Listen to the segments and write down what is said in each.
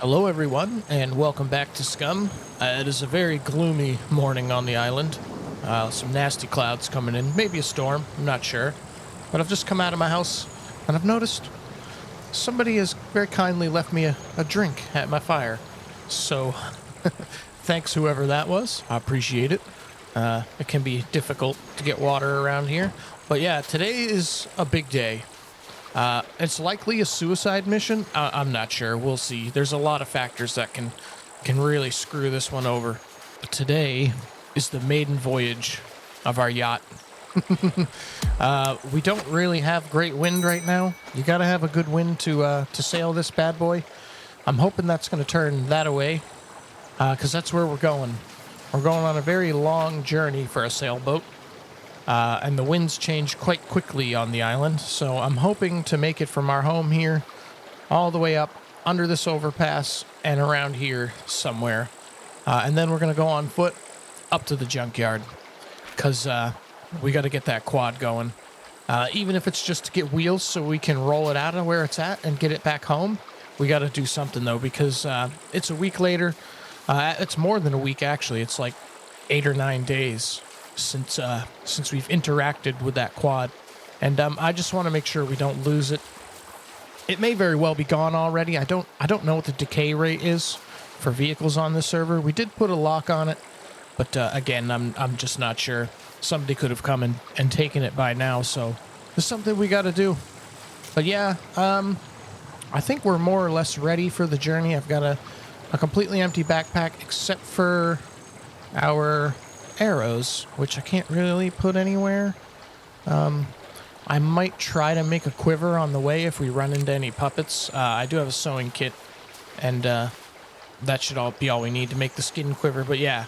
Hello, everyone, and welcome back to Scum. It is a very gloomy morning on the island. Some nasty clouds coming in, maybe a storm, I'm not sure. But I've just come out of my house, and I've noticed somebody has very kindly left me a drink at my fire. So, thanks whoever that was. I appreciate it. It can be difficult to get water around here. But yeah, today is a big day. It's likely a suicide mission. I'm not sure. We'll see. There's a lot of factors that can really screw this one over. But today is the maiden voyage of our yacht. We don't really have great wind right now. You got to have a good wind to sail this bad boy. I'm hoping that's going to turn that away, because that's where we're going. We're going on a very long journey for a sailboat. And the winds change quite quickly on the island, so I'm hoping to make it from our home here all the way up under this overpass and around here somewhere. And then we're going to go on foot up to the junkyard, because we got to get that quad going. Even if it's just to get wheels so we can roll it out of where it's at and get it back home, we got to do something, though, because it's a week later. It's more than a week, actually. It's like 8 or 9 days since we've interacted with that quad, and I just want to make sure we don't lose it. It may very well be gone already. I don't know what the decay rate is for vehicles on this server. We did put a lock on it, but again, I'm just not sure. Somebody could have come and taken it by now, so there's something we got to do. But yeah, I think we're more or less ready for the journey. I've got a completely empty backpack except for our arrows, which I can't really put anywhere. I might try to make a quiver on the way if we run into any puppets. I do have a sewing kit, and that should be all we need to make the skin quiver. But yeah,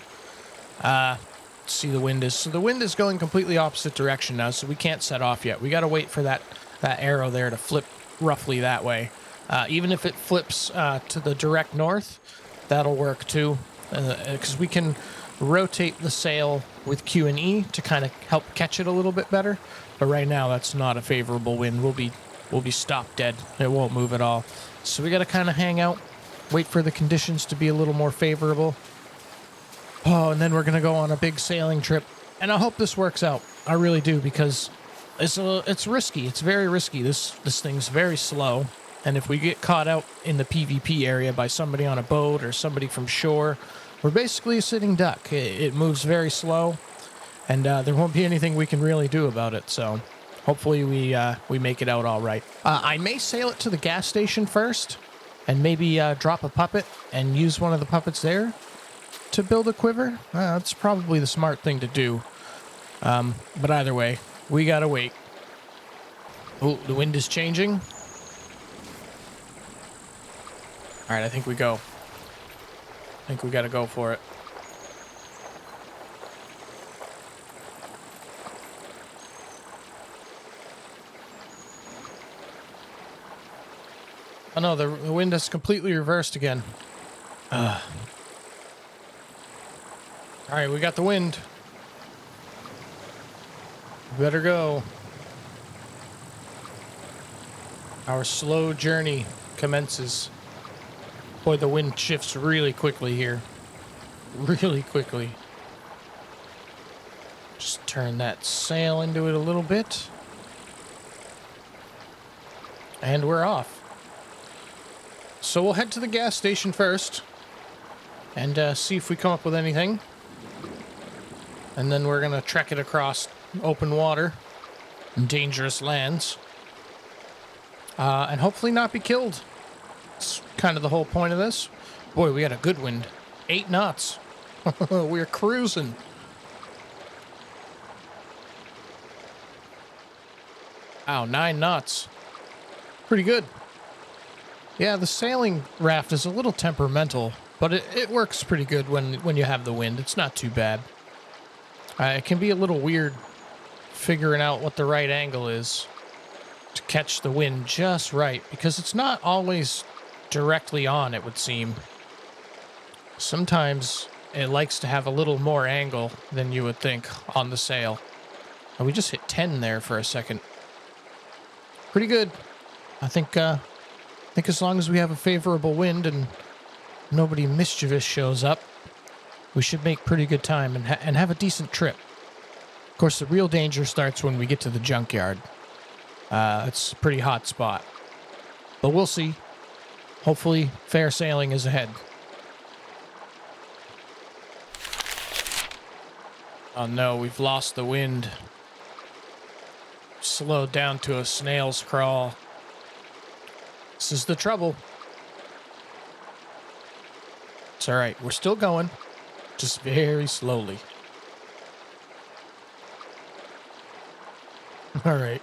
see, the wind is going completely opposite direction now, so we can't set off yet. We got to wait for that arrow there to flip roughly that way. Even if it flips to the direct north, that'll work too, because we can rotate the sail with Q and E to kind of help catch it a little bit better. But right now, that's not a favorable wind. We'll be stopped dead. It won't move at all. So we got to kind of hang out, wait for the conditions to be a little more favorable. Oh, and then we're gonna go on a big sailing trip, and I hope this works out. I really do, because it's risky. It's very risky. This thing's very slow, and if we get caught out in the PvP area by somebody on a boat or somebody from shore, we're basically a sitting duck. It moves very slow, and there won't be anything we can really do about it. So hopefully we make it out all right. I may sail it to the gas station first, and maybe drop a puppet and use one of the puppets there to build a quiver. That's probably the smart thing to do. But either way, we gotta wait. Oh, the wind is changing. All right, I think we go. I think we gotta go for it. Oh no, the wind has completely reversed again. All right, we got the wind. We better go. Our slow journey commences. Boy, the wind shifts really quickly here. Really quickly. Just turn that sail into it a little bit. And we're off. So we'll head to the gas station first and see if we come up with anything. And then we're going to trek it across open water and dangerous lands. And hopefully not be killed. It's kind of the whole point of this. Boy, we had a good wind. 8 knots. We're cruising. Wow, 9 knots. Pretty good. Yeah, the sailing raft is a little temperamental, but it works pretty good when you have the wind. It's not too bad. It can be a little weird figuring out what the right angle is to catch the wind just right, because it's not always directly on, it would seem. Sometimes it likes to have a little more angle than you would think on the sail. And we just hit 10 there for a second. Pretty good. I think as long as we have a favorable wind and nobody mischievous shows up, we should make pretty good time and have a decent trip. Of course, the real danger starts when we get to the junkyard. It's a pretty hot spot. But we'll see. Hopefully, fair sailing is ahead. Oh no, we've lost the wind. Slowed down to a snail's crawl. This is the trouble. It's alright, we're still going. Just very slowly. Alright.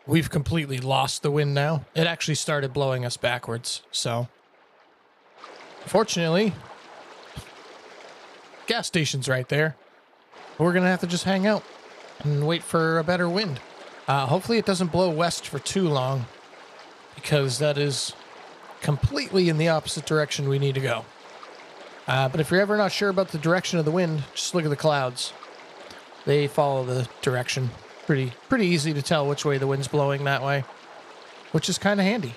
We've completely lost the wind now. It actually started blowing us backwards, so... Fortunately, gas station's right there. We're gonna have to just hang out and wait for a better wind. Hopefully it doesn't blow west for too long, because that is completely in the opposite direction we need to go. But if you're ever not sure about the direction of the wind, just look at the clouds. They follow the direction. Pretty easy to tell which way the wind's blowing that way, which is kind of handy.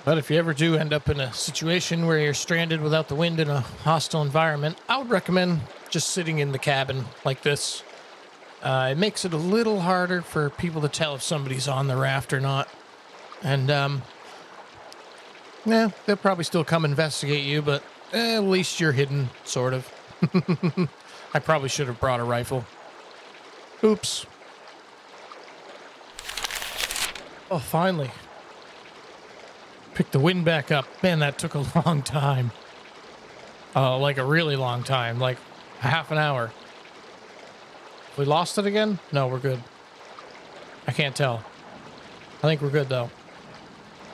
But if you ever do end up in a situation where you're stranded without the wind in a hostile environment, I would recommend just sitting in the cabin like this. It makes it a little harder for people to tell if somebody's on the raft or not. And, yeah, they'll probably still come investigate you, but at least you're hidden, sort of. I probably should have brought a rifle. Oops. Oh, finally. Pick the wind back up. Man, that took a long time. Like a really long time. Like a half an hour. We lost it again? No, we're good. I can't tell. I think we're good, though.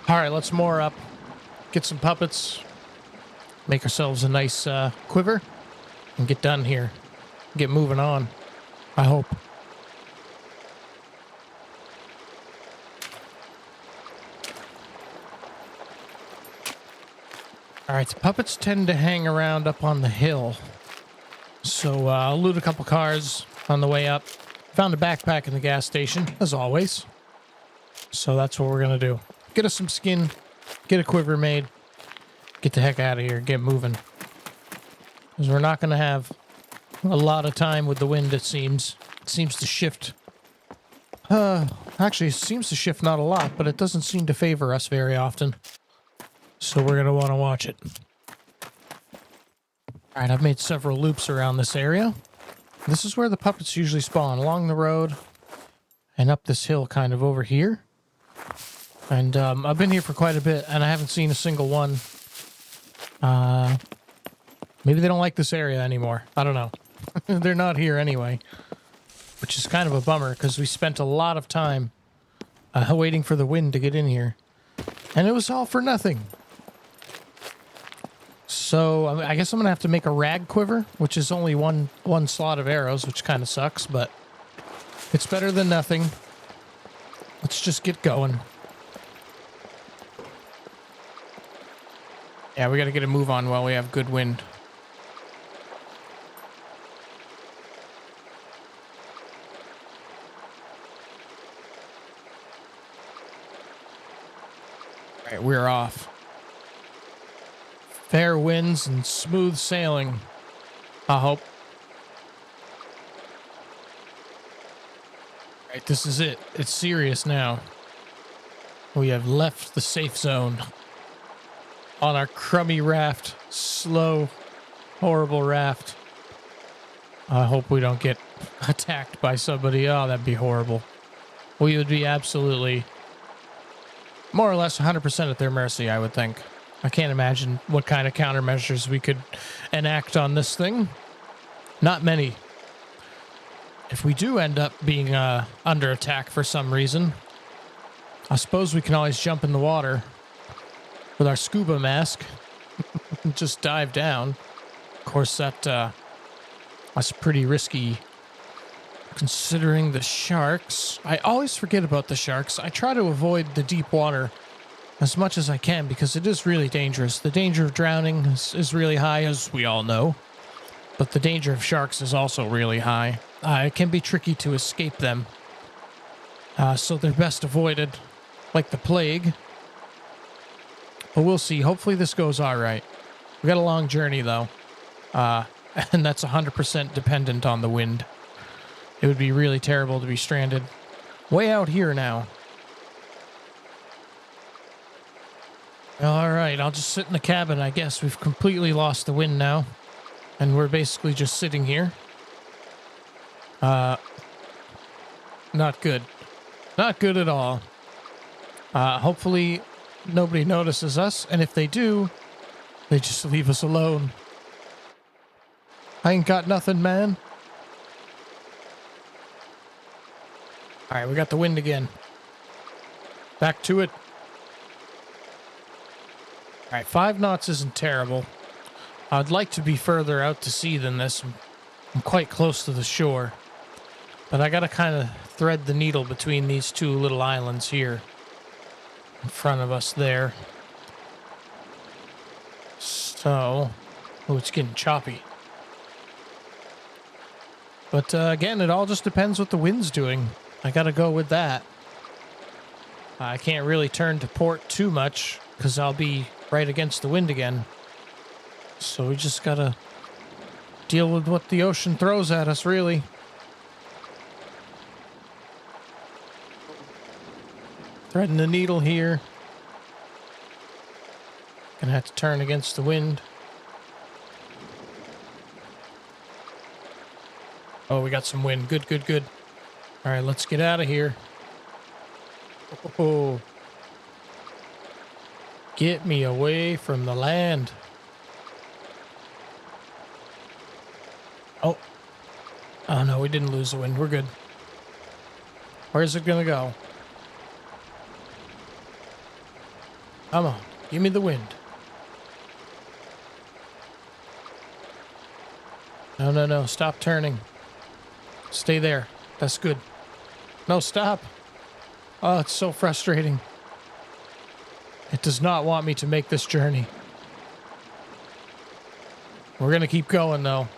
Alright, let's moor up. Get some puppets. Make ourselves a nice quiver. And get done here. Get moving on. I hope. Alright, the puppets tend to hang around up on the hill. So I'll loot a couple cars on the way up. Found a backpack in the gas station, as always. So that's what we're going to do. Get us some skin, get a quiver made, get the heck out of here, get moving. Because we're not going to have a lot of time with the wind, it seems. It seems to shift. Actually, it seems to shift not a lot, but it doesn't seem to favor us very often. So we're going to want to watch it. Alright, I've made several loops around this area. This is where the puppets usually spawn, along the road and up this hill kind of over here. And I've been here for quite a bit, and I haven't seen a single one. Maybe they don't like this area anymore. I don't know. They're not here anyway. Which is kind of a bummer, because we spent a lot of time waiting for the wind to get in here. And it was all for nothing. So I guess I'm going to have to make a rag quiver, which is only one slot of arrows, which kind of sucks, but it's better than nothing. Let's just get going. Yeah, we got to get a move on while we have good wind. All right, we're off. Fair winds and smooth sailing, I hope. All right, this is it. It's serious now. We have left the safe zone on our crummy raft. Slow, horrible raft. I hope we don't get attacked by somebody. Oh, that'd be horrible. We would be absolutely, more or less 100% at their mercy, I would think. I can't imagine what kind of countermeasures we could enact on this thing. Not many. If we do end up being under attack for some reason, I suppose we can always jump in the water with our scuba mask and just dive down. Of course, that's pretty risky considering the sharks. I always forget about the sharks. I try to avoid the deep water as much as I can because it is really dangerous. The danger of drowning is really high, as we all know. But the danger of sharks is also really high. It can be tricky to escape them. So they're best avoided like the plague. But we'll see. Hopefully this goes all right. We got a long journey, though. And that's 100% dependent on the wind. It would be really terrible to be stranded way out here now. All right, I'll just sit in the cabin, I guess. We've completely lost the wind now. And we're basically just sitting here. Not good. Not good at all. Hopefully nobody notices us. And if they do, they just leave us alone. I ain't got nothing, man. All right, we got the wind again. Back to it. All right, 5 knots isn't terrible. I'd like to be further out to sea than this. I'm quite close to the shore. But I gotta kind of thread the needle between these two little islands here. In front of us there. So... oh, it's getting choppy. But again, it all just depends what the wind's doing. I gotta go with that. I can't really turn to port too much, because I'll be right against the wind again. So we just gotta deal with what the ocean throws at us, really. Threading the needle here. Gonna have to turn against the wind. Oh, we got some wind. Good, good, good. All right, let's get out of here. Oh. Get me away from the land. Oh. Oh, no, we didn't lose the wind. We're good. Where's it gonna go? Come on. Give me the wind. No, no, no. Stop turning. Stay there. That's good. No, stop. Oh, it's so frustrating. It does not want me to make this journey. We're going to keep going, though.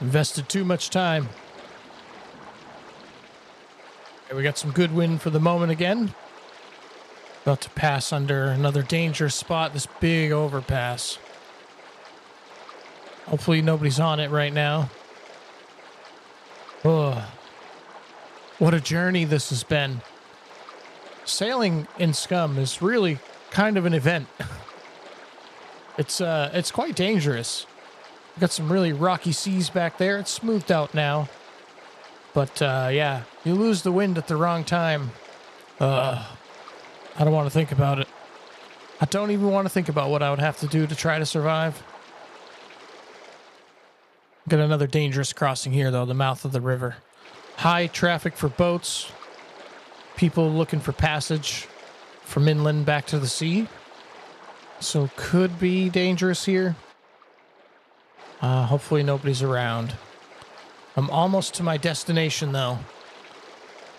Invested too much time. Okay, we got some good wind for the moment again. About to pass under another dangerous spot, this big overpass. Hopefully nobody's on it right now. Ugh. What a journey this has been. Sailing in Scum is really kind of an event. It's quite dangerous. We've got some really rocky seas back there. It's smoothed out now. But yeah, you lose the wind at the wrong time. I don't want to think about it. I don't even want to think about what I would have to do to try to survive. Got another dangerous crossing here, though, the mouth of the river. High traffic for boats. People looking for passage from inland back to the sea. So could be dangerous here. Hopefully nobody's around. I'm almost to my destination, though.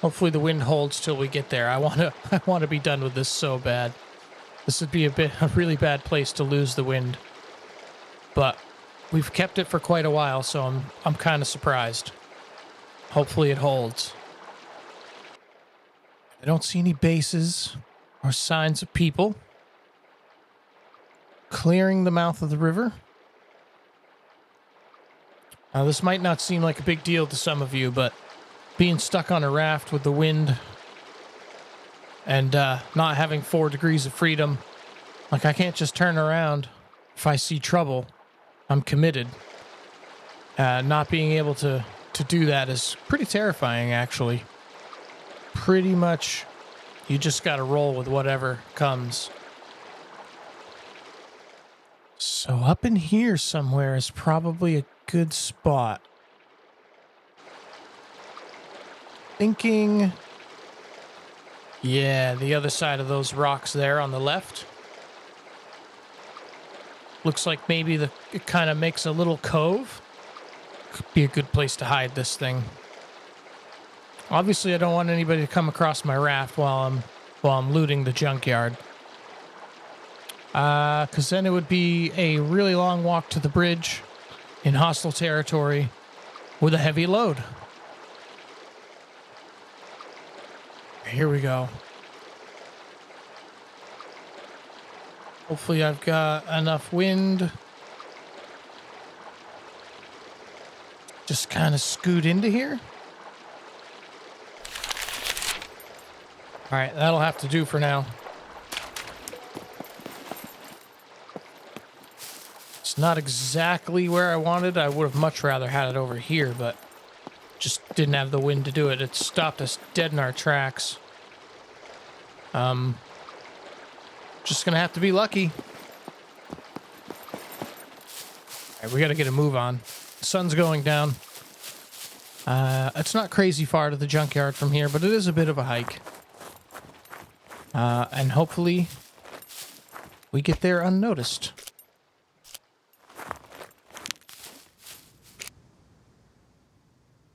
Hopefully the wind holds till we get there. I want to be done with this so bad. This would be a really bad place to lose the wind. But we've kept it for quite a while, so I'm kind of surprised. Hopefully it holds. I don't see any bases or signs of people. Clearing the mouth of the river. Now, this might not seem like a big deal to some of you, but being stuck on a raft with the wind and not having 4 degrees of freedom, like I can't just turn around if I see trouble. I'm committed. Not being able to do that is pretty terrifying, actually. Pretty much, you just got to roll with whatever comes. So up in here somewhere is probably a good spot. Thinking, yeah, the other side of those rocks there on the left. Looks like maybe it kind of makes a little cove. Could be a good place to hide this thing. Obviously, I don't want anybody to come across my raft while I'm looting the junkyard. Because then it would be a really long walk to the bridge in hostile territory with a heavy load. Here we go. Hopefully I've got enough wind. Just kind of scoot into here. All right, that'll have to do for now. It's not exactly where I wanted. I would have much rather had it over here, but just didn't have the wind to do it. It stopped us dead in our tracks. Just gonna have to be lucky. All right, we gotta get a move on. The sun's going down. It's not crazy far to the junkyard from here, but it is a bit of a hike. And hopefully we get there unnoticed.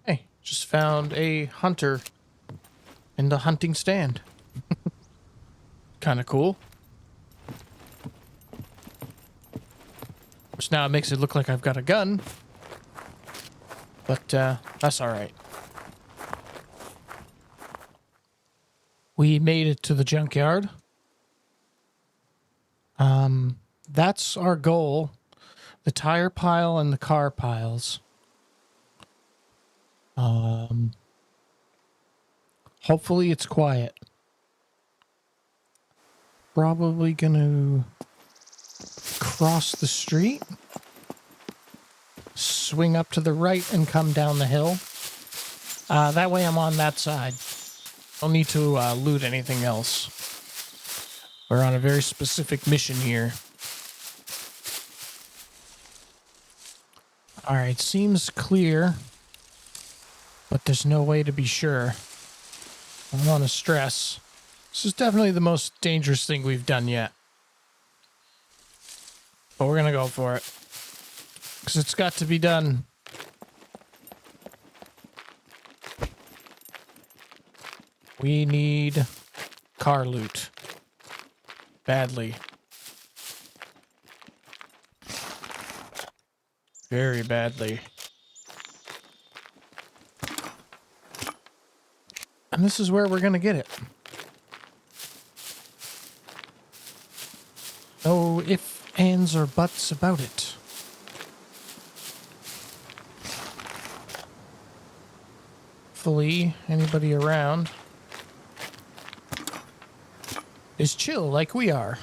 Hey, just found a hunter in the hunting stand. Kind of cool. Which now it makes it look like I've got a gun. But that's all right. We made it to the junkyard. That's our goal. The tire pile and the car piles. Hopefully it's quiet. Probably gonna cross the street, swing up to the right and come down the hill. That way I'm on that side. Don't need to loot anything else. We're on a very specific mission here. Alright, seems clear, but there's no way to be sure. I don't want to stress. This is definitely the most dangerous thing we've done yet. But we're gonna go for it. Because it's got to be done. We need car loot. Badly. Very badly. And this is where we're gonna get it. No ifs, ands, or buts about it. Hopefully, anybody around is chill like we are.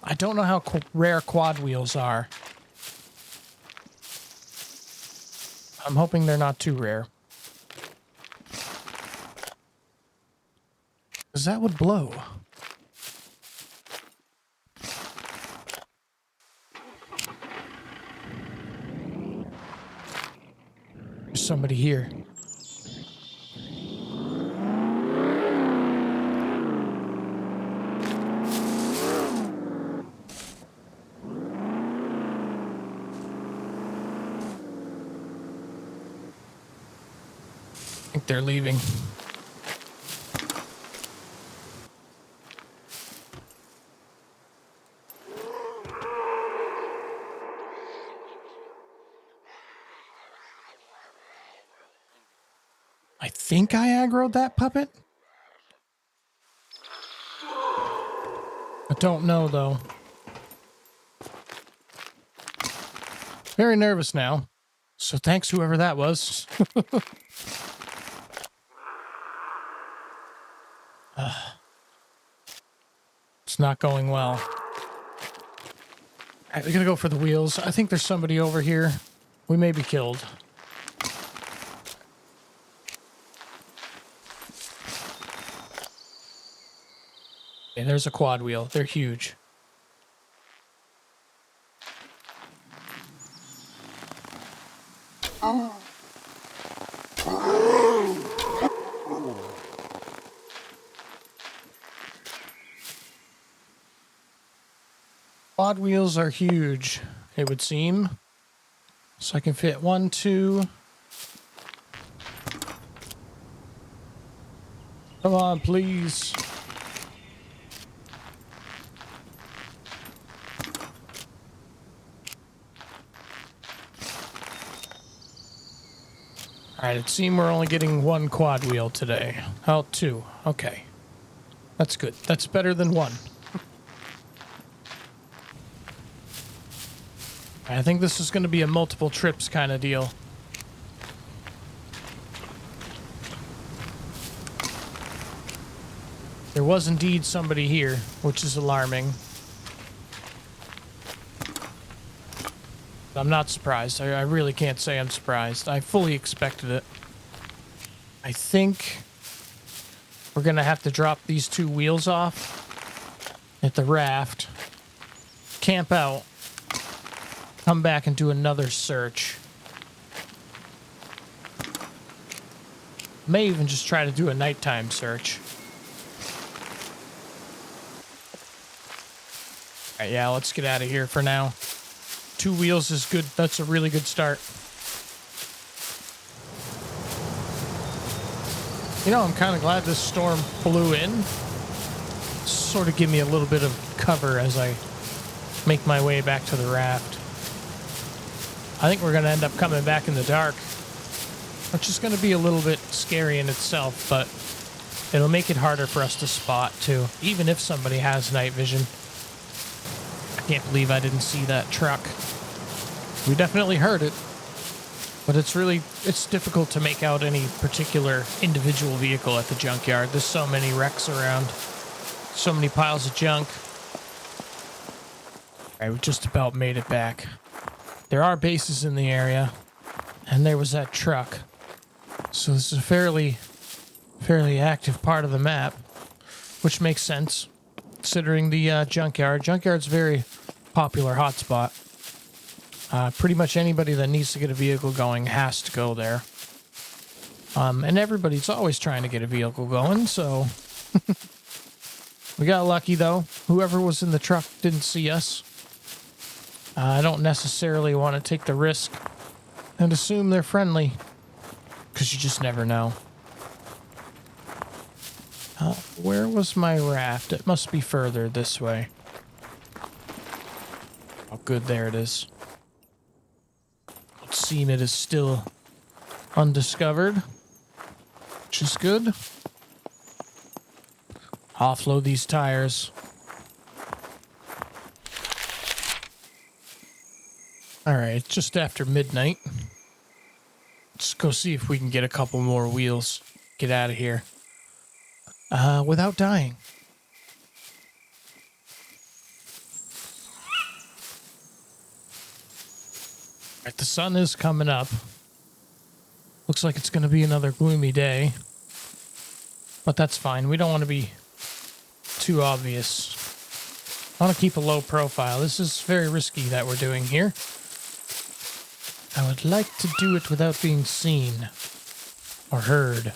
I don't know how rare quad wheels are. I'm hoping they're not too rare. Because that would blow. There's somebody here. I think they're leaving. I think I aggroed that puppet. I don't know, though. Very nervous now. So thanks, whoever that was. It's not going well. All right, we gotta go for the wheels. I think there's somebody over here. We may be killed. Okay, there's a quad wheel. They're huge. Quad wheels are huge, it would seem. So I can fit 1, 2. Come on, please. Alright, it seems we're only getting 1 quad wheel today. Oh, 2. Okay. That's good. That's better than 1. I think this is going to be a multiple trips kind of deal. There was indeed somebody here, which is alarming. I'm not surprised. I really can't say I'm surprised. I fully expected it. I think we're going to have to drop these 2 wheels off at the raft, camp out, come back and do another search. May even just try to do a nighttime search. All right, yeah, let's get out of here for now. 2 wheels is good. That's a really good start. You know, I'm kind of glad this storm blew in. Sort of give me a little bit of cover as I make my way back to the raft. I think we're going to end up coming back in the dark, which is going to be a little bit scary in itself, but it'll make it harder for us to spot, too, even if somebody has night vision. I can't believe I didn't see that truck. We definitely heard it, but it's difficult to make out any particular individual vehicle at the junkyard. There's so many wrecks around, so many piles of junk. All right, we just about made it back. There are bases in the area, and there was that truck. So this is a fairly active part of the map, which makes sense, considering the junkyard. Junkyard's a very popular hotspot. Pretty much anybody that needs to get a vehicle going has to go there. And everybody's always trying to get a vehicle going, so... We got lucky, though. Whoever was in the truck didn't see us. I don't necessarily want to take the risk and assume they're friendly, because you just never know. Where was my raft? It must be further this way. Oh, good, there it is. It seems it is still undiscovered, which is good. Offload these tires. Alright, it's just after midnight. Let's go see if we can get a couple more wheels. Get out of here. Without dying. Alright, the sun is coming up. Looks like it's going to be another gloomy day. But that's fine. We don't want to be too obvious. I want to keep a low profile. This is very risky that we're doing here. I would like to do it without being seen, or heard,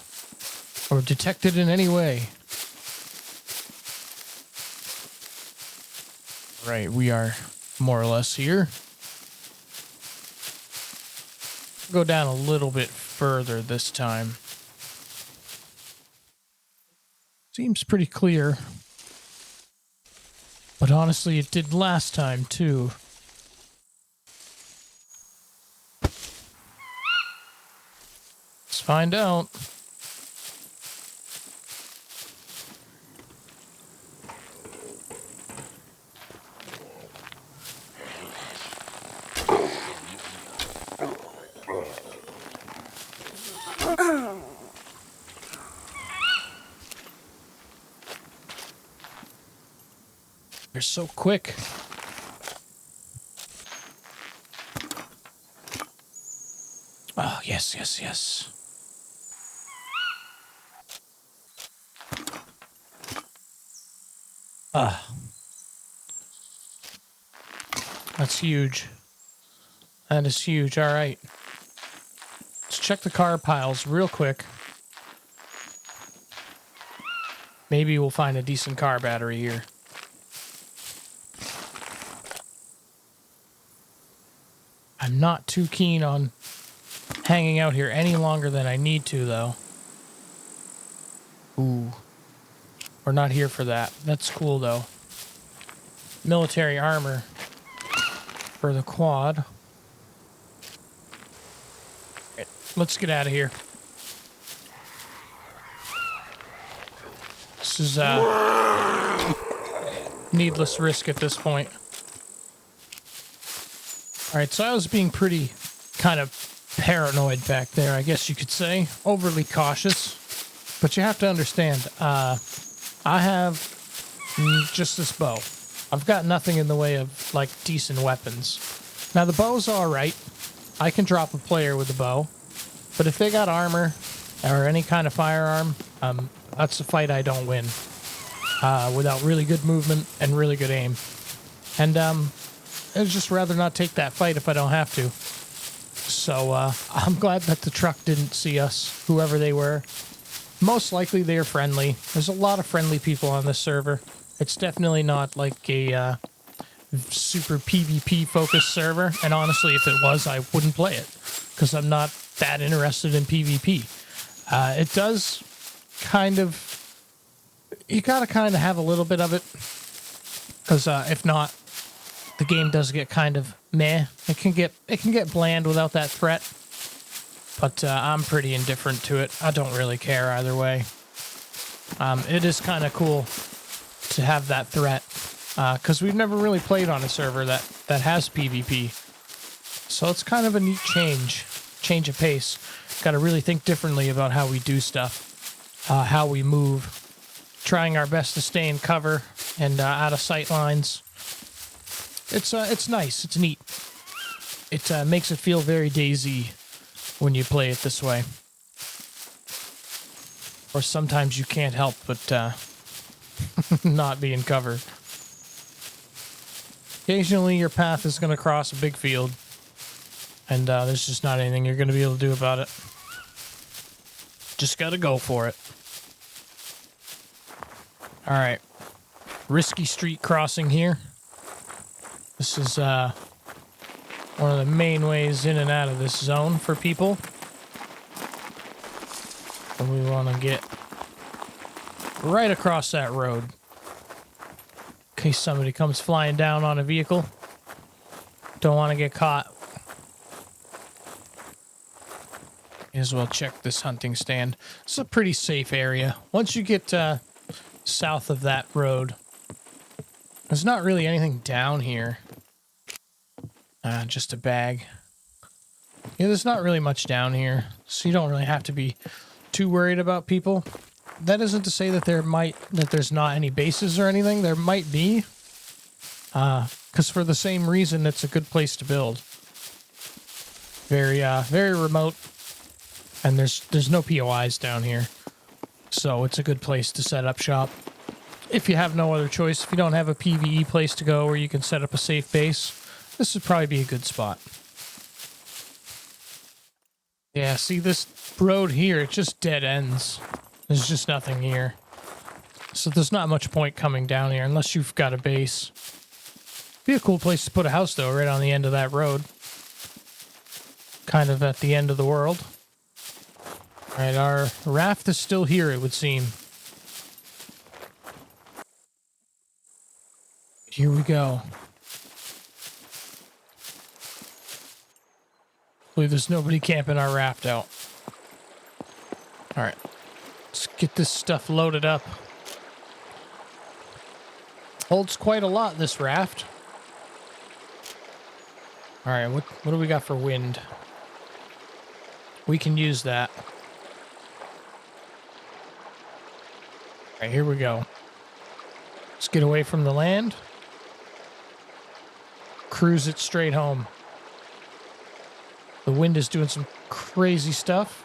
or detected in any way. Right, we are more or less here. Go down a little bit further this time. Seems pretty clear. But honestly, it did last time, too. Let's find out. They're so quick. Oh, yes, yes, yes. That's huge. That is huge. All right. Let's check the car piles real quick. Maybe we'll find a decent car battery here. I'm not too keen on hanging out here any longer than I need to, though. Ooh. We're not here for that. That's cool, though. Military armor for the quad. Right, let's get out of here. This is needless risk at this point. All right, so I was being pretty kind of paranoid back there, I guess you could say. Overly cautious. But you have to understand, I have just this bow. I've got nothing in the way of, like, decent weapons. Now, the bow's all right. I can drop a player with a bow. But if they got armor or any kind of firearm, that's a fight I don't win without really good movement and really good aim. And I'd just rather not take that fight if I don't have to. So I'm glad that the truck didn't see us, whoever they were. Most likely they are friendly. There's a lot of friendly people on this server. It's definitely not like a super PvP focused server. And honestly, if it was, I wouldn't play it because I'm not that interested in PvP. It does kind of... You gotta kind of have a little bit of it. Because if not, the game does get kind of meh. It can get bland without that threat. But I'm pretty indifferent to it. I don't really care either way. It is kind of cool to have that threat. Because we've never really played on a server that has PvP. So it's kind of a neat change of pace. Got to really think differently about how we do stuff. How we move. Trying our best to stay in cover and out of sight lines. It's nice. It's neat. It makes it feel very DayZ when you play it this way. Or sometimes you can't help but not be in cover. Occasionally your path is going to cross a big field. And there's just not anything you're going to be able to do about it. Just got to go for it. Alright. Risky street crossing here. This is one of the main ways in and out of this zone for people. And we want to get right across that road. In case somebody comes flying down on a vehicle. Don't want to get caught. May as well check this hunting stand. It's a pretty safe area. Once you get south of that road, there's not really anything down here. Just a bag. Yeah, there's not really much down here, so you don't really have to be too worried about people. That isn't to say that there's not any bases or anything. There might be, because for the same reason, it's a good place to build. Very remote, and there's no POIs down here, so it's a good place to set up shop. If you have no other choice, if you don't have a PvE place to go where you can set up a safe base, this would probably be a good spot. Yeah, see this road here, it just dead ends. There's just nothing here. So there's not much point coming down here unless you've got a base. Be a cool place to put a house though, right on the end of that road. Kind of at the end of the world. Alright, our raft is still here, it would seem. Here we go. Hopefully there's nobody camping our raft out. Alright. Let's get this stuff loaded up. Holds quite a lot, this raft. Alright, what do we got for wind? We can use that. Alright, here we go. Let's get away from the land. Cruise it straight home. The wind is doing some crazy stuff.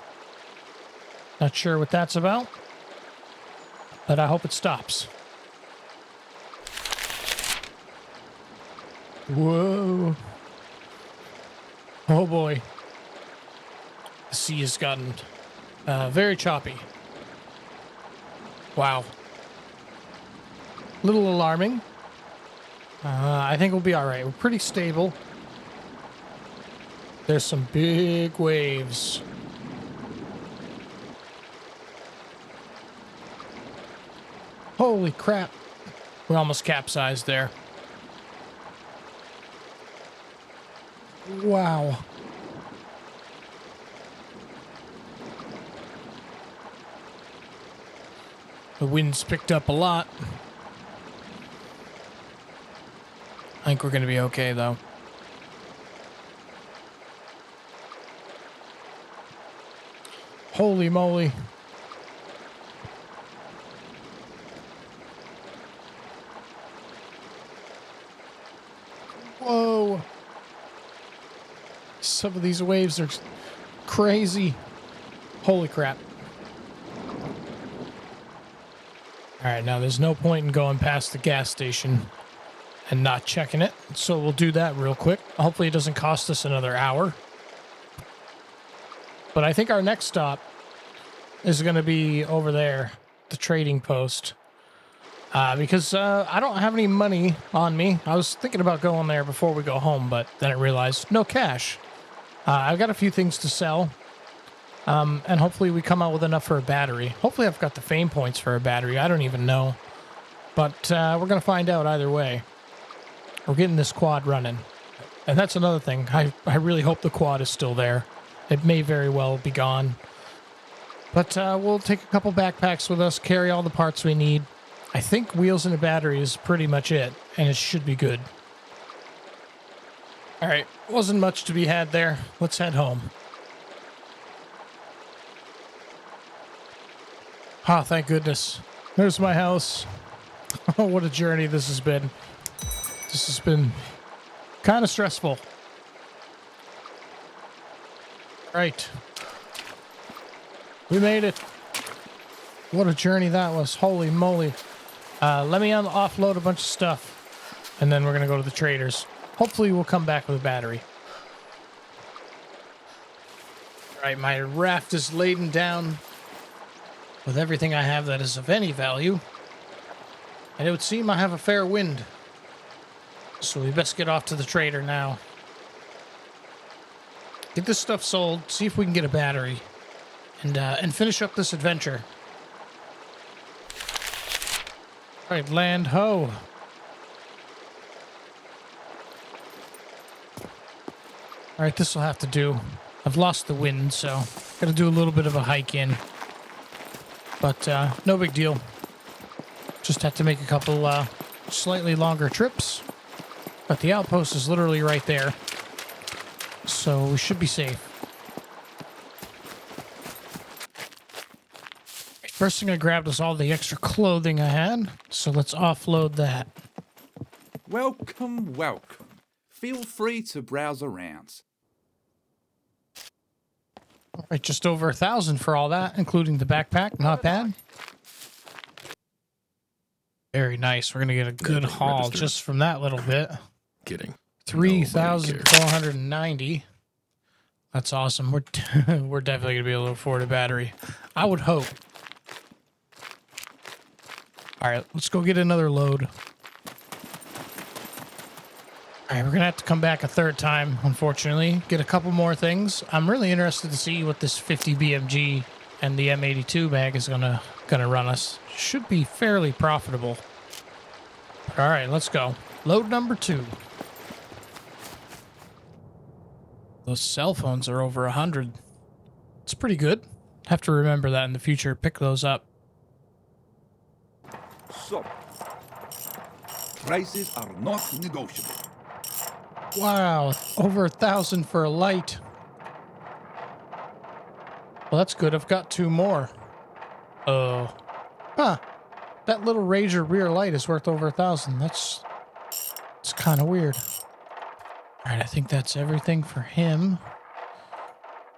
Not sure what that's about, but I hope it stops. Whoa. Oh boy. The sea has gotten very choppy. Wow. Little alarming. I think we'll be all right. We're pretty stable. There's some big waves. Holy crap. We almost capsized there. Wow. The wind's picked up a lot. I think we're going to be okay, though. Holy moly. Whoa. Some of these waves are crazy. Holy crap. Alright, now there's no point in going past the gas station and not checking it. So we'll do that real quick. Hopefully it doesn't cost us another hour. But I think our next stop is going to be over there, the trading post. Because I don't have any money on me. I was thinking about going there before we go home, but then I realized no cash. I've got a few things to sell. And hopefully we come out with enough for a battery. Hopefully I've got the fame points for a battery. I don't even know. But we're going to find out either way. We're getting this quad running. And that's another thing. I really hope the quad is still there. It may very well be gone. But we'll take a couple backpacks with us, carry all the parts we need. I think wheels and a battery is pretty much it, and it should be good. All right, wasn't much to be had there. Let's head home. Ah, thank goodness. There's my house. Oh, what a journey this has been. This has been kind of stressful. Right. We made it. What a journey that was. Holy moly. Let me offload a bunch of stuff, and then we're going to go to the traders. Hopefully we'll come back with a battery. All right, my raft is laden down with everything I have that is of any value. And it would seem I have a fair wind. So we best get off to the trader now. Get this stuff sold, see if we can get a battery, and finish up this adventure. All right, land ho. All right, this will have to do. I've lost the wind, so got to do a little bit of a hike in. But no big deal. Just have to make a couple slightly longer trips. But the outpost is literally right there. So we should be safe. First thing I grabbed was all the extra clothing I had. So let's offload that. Welcome, welcome. Feel free to browse around. All right, just over 1,000 for all that, including the backpack. Not bad. Very nice. We're going to get a good haul register just from that little bit. Kidding. 3,490. That's awesome. We're we're definitely going to be able to afford a battery. I would hope. All right, let's go get another load. All right, we're going to have to come back a third time, unfortunately. Get a couple more things. I'm really interested to see what this 50 BMG and the M82 mag is gonna run us. Should be fairly profitable. All right, let's go. Load number 2. Those cell phones are over 100. It's pretty good. Have to remember that in the future. Pick those up. So, prices are not negotiable. Wow, over 1,000 for a light. Well, that's good. I've got 2 more. Oh. Huh. That little Rager rear light is worth over 1,000. It's kind of weird. All right, I think that's everything for him.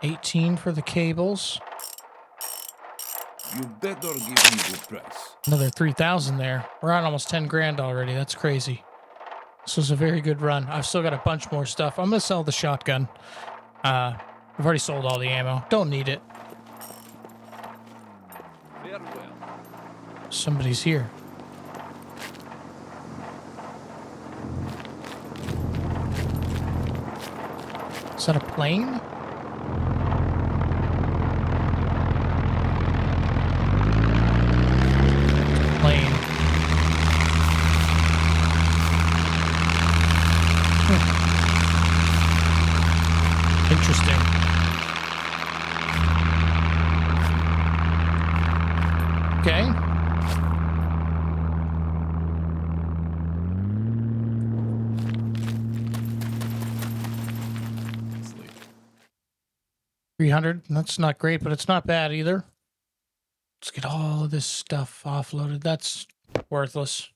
18 for the cables. You better give me the price. Another 3,000 there. We're on almost 10 grand already. That's crazy. This was a very good run. I've still got a bunch more stuff. I'm going to sell the shotgun. I've already sold all the ammo. Don't need it. Farewell. Somebody's here. Is that a plane? Plane. Interesting. Okay. 300. That's not great, but it's not bad either. Let's get all of this stuff offloaded. That's worthless.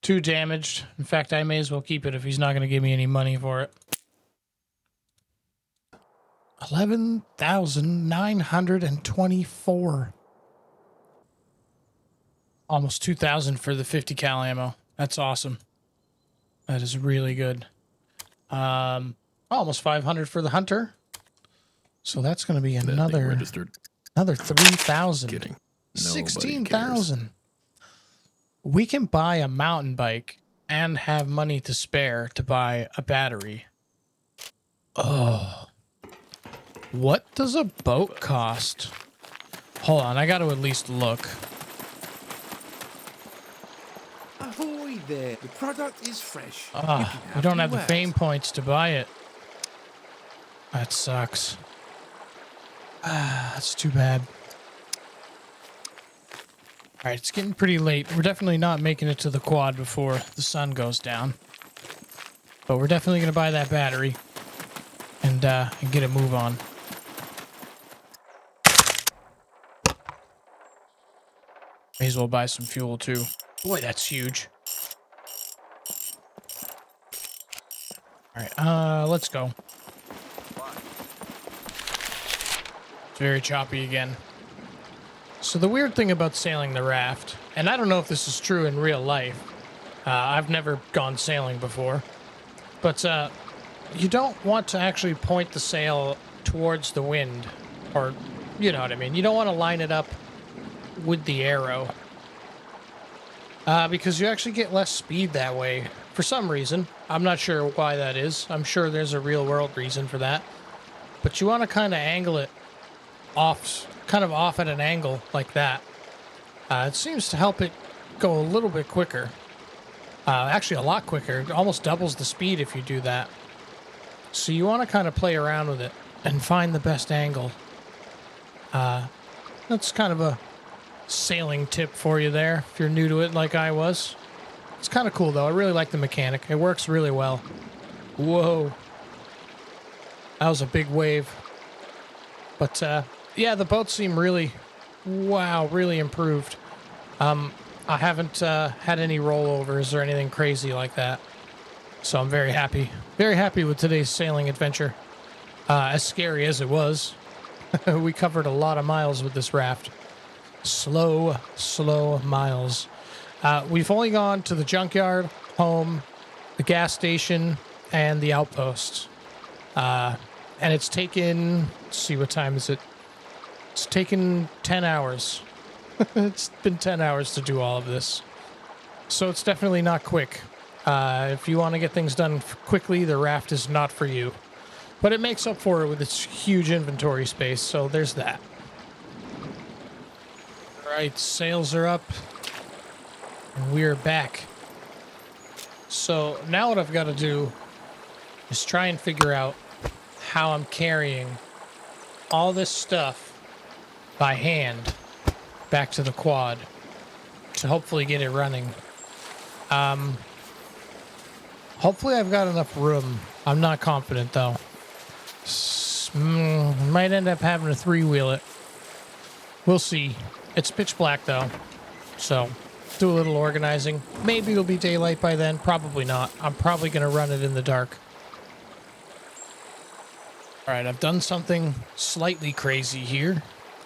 2 damaged. In fact, I may as well keep it if he's not going to give me any money for it. 11,924. Almost 2,000 for the 50 cal ammo. That's awesome. That is really good. Almost 500 for the hunter. So that's going to be another 3,000. Kidding. 16,000. We can buy a mountain bike and have money to spare to buy a battery. Oh. What does a boat cost? Hold on, I got to at least look. Ahoy there. The product is fresh. We don't have the fame points to buy it. That sucks. That's too bad. All right, it's getting pretty late. We're definitely not making it to the quad before the sun goes down. But we're definitely going to buy that battery and get a move on. May as well buy some fuel too. Boy, that's huge. All right, let's go. It's very choppy again. So the weird thing about sailing the raft, and I don't know if this is true in real life. I've never gone sailing before. But you don't want to actually point the sail towards the wind. Or, you know what I mean. You don't want to line it up with the arrow. Because you actually get less speed that way. For some reason. I'm not sure why that is. I'm sure there's a real world reason for that. But you want to kind of angle it off, kind of off at an angle like that. It seems to help it go a little bit quicker. Actually, a lot quicker. It almost doubles the speed if you do that. So you want to kind of play around with it and find the best angle. That's kind of a sailing tip for you there if you're new to it like I was. It's kind of cool though. I really like the mechanic. It works really well. Whoa. That was a big wave. But yeah, the boats seem really, wow, really improved. I haven't had any rollovers or anything crazy like that. So I'm very happy. Very happy with today's sailing adventure. As scary as it was. We covered a lot of miles with this raft. Slow miles. We've only gone to the junkyard, home, the gas station, and the outpost. And it's taken, let's see, what time is it? It's taken 10 hours. It's been 10 hours to do all of this. So it's definitely not quick. If you want to get things done quickly, the raft is not for you. But it makes up for it with its huge inventory space, so there's that. All right, sails are up. And we're back. So now what I've got to do is try and figure out how I'm carrying all this stuff by hand back to the quad to hopefully get it running. Hopefully I've got enough room. I'm not confident though. Might end up having to 3-wheel it. We'll see. It's pitch black though, so do a little organizing. Maybe it'll be daylight by then. Probably not. I'm probably going to run it in the dark. All right, I've done something slightly crazy here.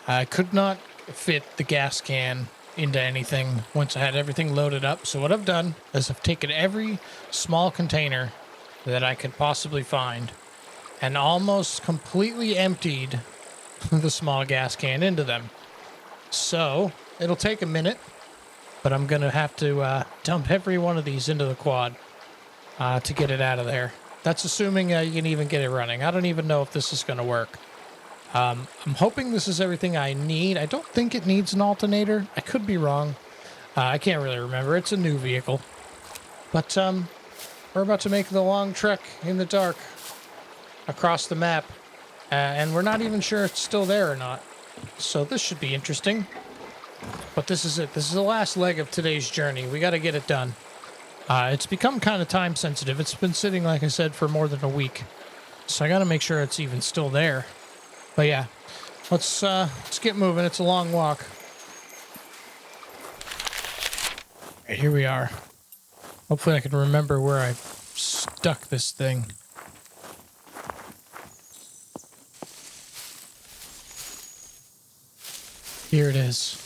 I could not fit the gas can into anything once I had everything loaded up. So what I've done is I've taken every small container that I could possibly find and almost completely emptied the small gas can into them. So it'll take a minute, but I'm going to have to dump every one of these into the quad to get it out of there. That's assuming you can even get it running. I don't even know if this is going to work. I'm hoping this is everything I need. I don't think it needs an alternator. I could be wrong. I can't really remember. It's a new vehicle. But we're about to make the long trek in the dark across the map. And we're not even sure it's still there or not. So this should be interesting. But this is it. This is the last leg of today's journey. We got to get it done. It's become kind of time sensitive. It's been sitting, like I said, for more than a week. So I got to make sure it's even still there. But yeah, let's get moving. It's a long walk. Right, here we are. Hopefully I can remember where I stuck this thing. Here it is.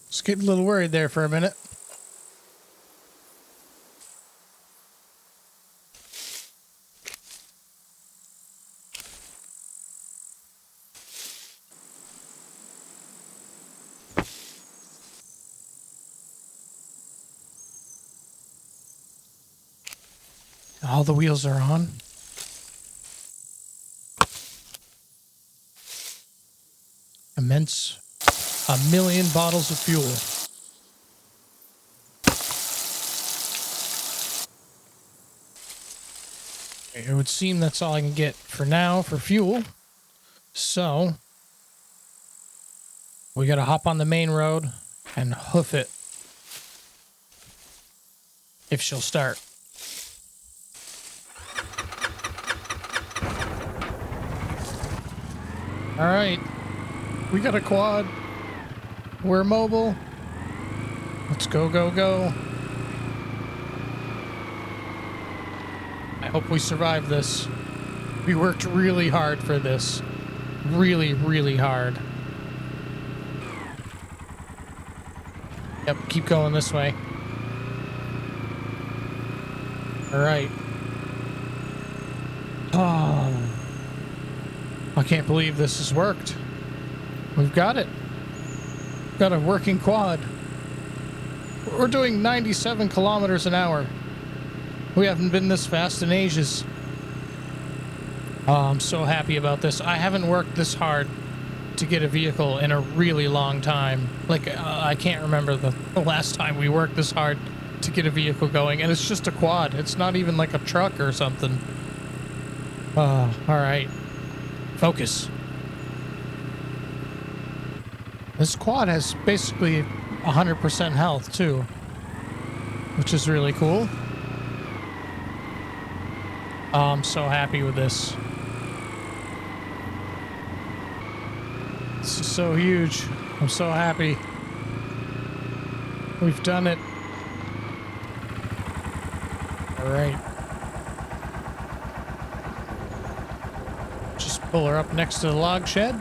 Just getting a little worried there for a minute. All the wheels are on. Immense. 1,000,000 bottles of fuel. It would seem that's all I can get for now for fuel. So, we gotta hop on the main road and hoof it. If she'll start. All right. We got a quad. We're mobile. Let's go, go, go. I hope we survive this. We worked really hard for this. Really, really hard. Yep, keep going this way. All right. Oh. I can't believe this has worked. We've got it. Got a working quad. We're doing 97 kilometers an hour. We haven't been this fast in ages. Oh, I'm so happy about this. I haven't worked this hard to get a vehicle in a really long time. Like, I can't remember the last time we worked this hard to get a vehicle going. And it's just a quad. It's not even like a truck or something. All right. Focus. This quad has basically 100% health too, which is really cool. Oh, I'm so happy with this. This is so huge. I'm so happy. We've done it. All right. Just pull her up next to the log shed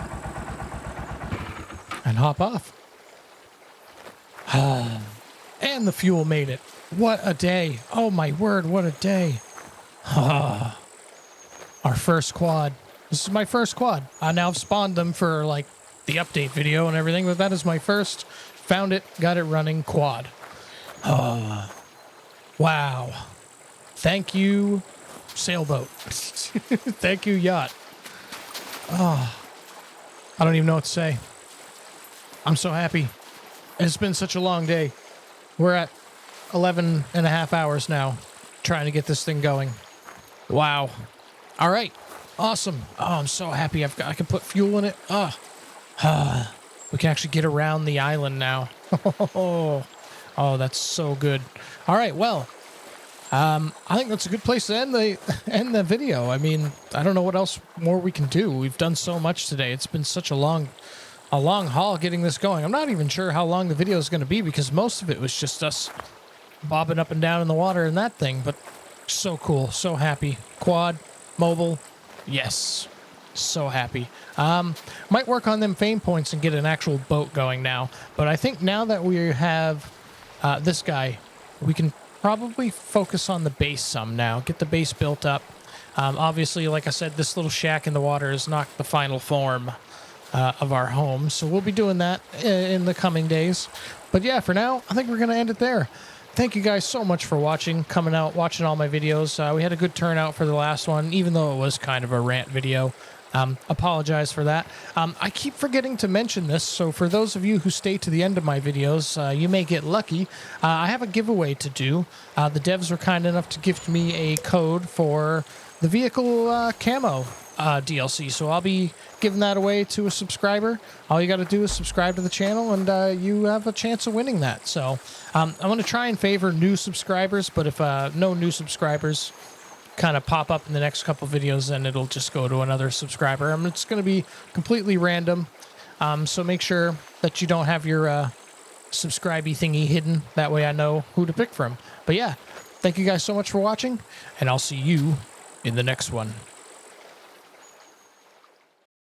and hop off. And the fuel made it. What a day. Oh my word, what a day. Our first quad. This is my first quad. I now have spawned them for like the update video and everything, but that is my first. Found it, got it running quad. Wow. Thank you, sailboat. Thank you, yacht. Oh, I don't even know what to say. I'm so happy. It's been such a long day. We're at 11 and a half hours now trying to get this thing going. Wow. All right. Awesome. Oh, I'm so happy. I can put fuel in it. We can actually get around the island now. Oh, that's so good. All right. Well, I think that's a good place to end the video. I mean, I don't know what else more we can do. We've done so much today. It's been such a long haul getting this going. I'm not even sure how long the video is going to be because most of it was just us bobbing up and down in the water and that thing, but so cool. So happy. Quad, mobile. Yes. So happy. Might work on them fame points and get an actual boat going now, but I think now that we have this guy, we can probably focus on the base some now. Get the base built up. Obviously, like I said, this little shack in the water is not the final form of our home, so we'll be doing that in the coming days. But yeah, for now, I think we're going to end it there. Thank you guys so much for watching, coming out, watching all my videos. We had a good turnout for the last one, even though it was kind of a rant video. Apologize for that. I keep forgetting to mention this, so for those of you who stay to the end of my videos, you may get lucky. I have a giveaway to do. The devs were kind enough to gift me a code for the vehicle camo DLC, so I'll be giving that away to a subscriber. All you got to do is subscribe to the channel, and you have a chance of winning that. So I'm going to try and favor new subscribers, but if no new subscribers kind of pop up in the next couple videos, and it'll just go to another subscriber. It's going to be completely random. So make sure that you don't have your subscribe-y thingy hidden. That way I know who to pick from. But yeah, thank you guys so much for watching, and I'll see you in the next one.